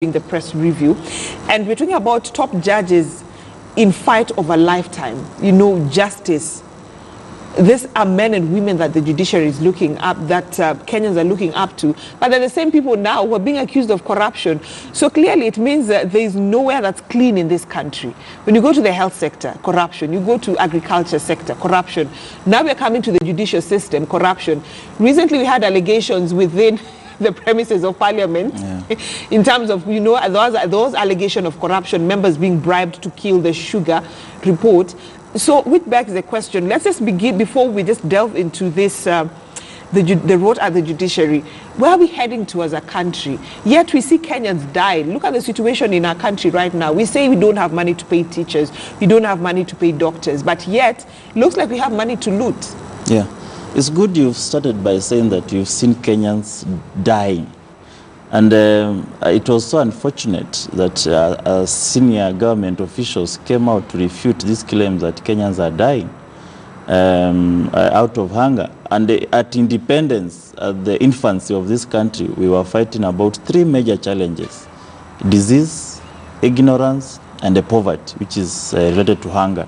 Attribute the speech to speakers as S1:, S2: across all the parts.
S1: doing the press review, and we're talking about top judges in fight of a lifetime, justice. These are men and women that the judiciary is looking up, that Kenyans are looking up to, but they're the same people now who are being accused of corruption. So clearly it means that there is nowhere that's clean in this country. When you go to the health sector, corruption. You go to agriculture sector, corruption. Now we're coming to the judicial system, corruption. Recently we had allegations within the premises of parliament, in terms of, those allegations of corruption, members being bribed to kill the sugar report. So which begs the question, let's just begin, before we just delve into this, the road at the judiciary, where are we heading to as a country? Yet we see Kenyans die. Look at the situation in our country right now. We say we don't have money to pay teachers, we don't have money to pay doctors, but yet it looks like we have money to loot. Yeah.
S2: It's good you've started by saying that you've seen Kenyans dying. And it was so unfortunate that senior government officials came out to refute these claims that Kenyans are dying out of hunger. And at independence, at the infancy of this country, we were fighting about three major challenges: disease, ignorance, and the poverty, which is related to hunger.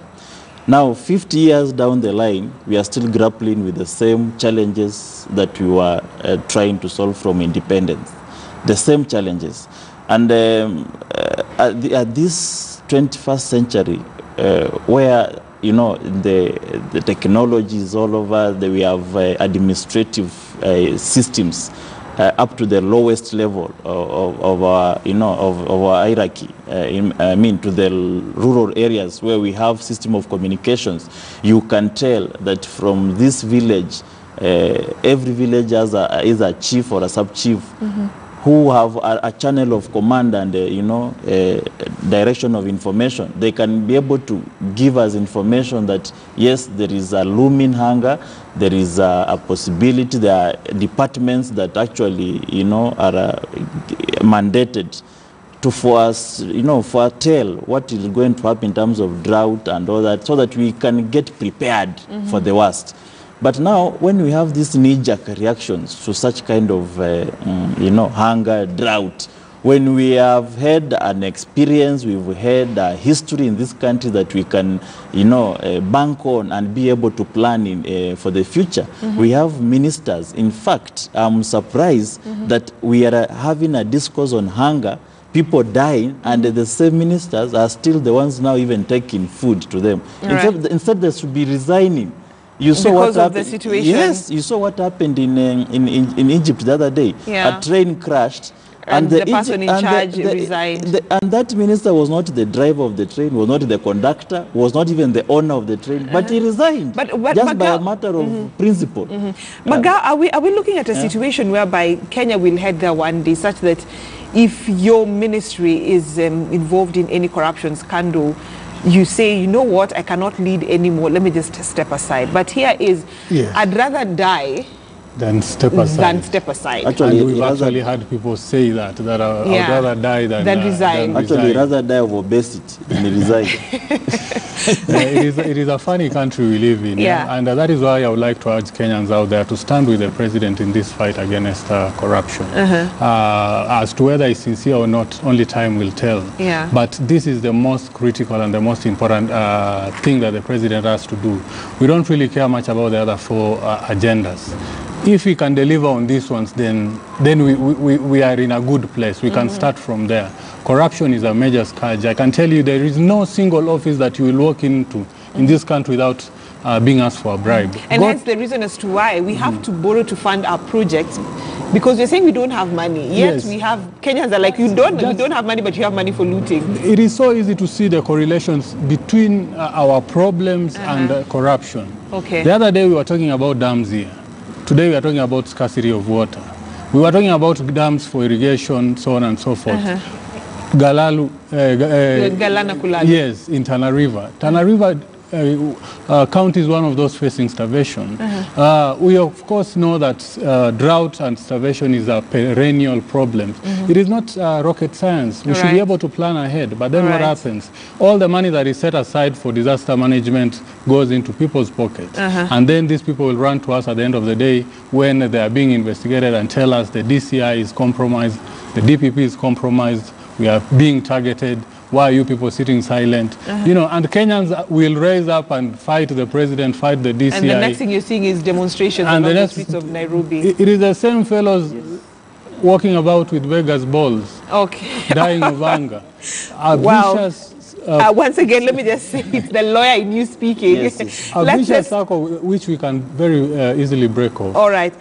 S2: Now, 50 years down the line, we are still grappling with the same challenges that we were trying to solve from independence. The same challenges. And at this 21st century, where, the technology is all over, we have administrative systems up to the lowest level of our hierarchy. To the rural areas where we have system of communications, you can tell that from this village, every village has is a chief or a sub-chief who have a channel of command and direction of information. They can be able to give us information that yes, there is a looming hunger, there is a possibility, there are departments that actually are mandated to foretell what is going to happen in terms of drought and all that, so that we can get prepared for the worst. But now, when we have these knee-jerk reactions to such kind of, hunger, drought, when we have had an experience, we've had a history in this country that we can, bank on and be able to plan for the future. We have ministers. In fact, I'm surprised that we are having a discourse on hunger, people dying, and the same ministers are still the ones now even taking food to them. Right. Instead, they should be resigning. You saw
S1: because what happened. The situation.
S2: Yes, you saw what happened in Egypt the other day. Yeah. A train crashed,
S1: and the person in charge resigned.
S2: And that minister was not the driver of the train, was not the conductor, was not even the owner of the train, but he resigned just by a matter of principle.
S1: Maga, are we looking at a situation whereby Kenya will head there one day, such that if your ministry is involved in any corruption scandal, you say, you know what, I cannot lead anymore, let me just step aside. But here is, I'd rather die
S3: than step aside.
S2: Actually,
S3: and we've actually had people say that I'd rather die than
S1: resign.
S2: Actually, rather die of obesity than resign.
S3: It is a funny country we live in, and that is why I would like to urge Kenyans out there to stand with the president in this fight against corruption. As to whether it's sincere or not, only time will tell. But this is the most critical and the most important thing that the president has to do. We don't really care much about the other four agendas. If we can deliver on these ones, then we are in a good place. We can start from there. Corruption is a major scourge. I can tell you there is no single office that you will walk into in this country without being asked for a bribe.
S1: And that's the reason as to why we have to borrow to fund our projects, because you're saying we don't have money. Yet we have Kenyans are like, we don't have money, but you have money for looting.
S3: It is so easy to see the correlations between our problems and corruption.
S1: Okay.
S3: The other day we were talking about dams here. Today we are talking about scarcity of water. We were talking about dams for irrigation, so on and so forth. Galana
S1: Kulalu.
S3: Yes, in Tana River. Tana River county is one of those facing starvation. We of course know that drought and starvation is a perennial problem. It is not rocket science. We should be able to plan ahead. But then what happens? All the money that is set aside for disaster management goes into people's pockets. And then these people will run to us at the end of the day when they are being investigated and tell us the DCI is compromised, the DPP is compromised, we are being targeted. Why are you people sitting silent? You know, and Kenyans will raise up and fight the president, fight the DCI.
S1: And the next thing you're seeing is demonstrations along the streets of Nairobi.
S3: It is the same fellows walking about with Vegas balls, dying of anger.
S1: Once again, let me just say, it's the lawyer in you speaking.
S3: A vicious circle which we can very easily break off.
S1: All right.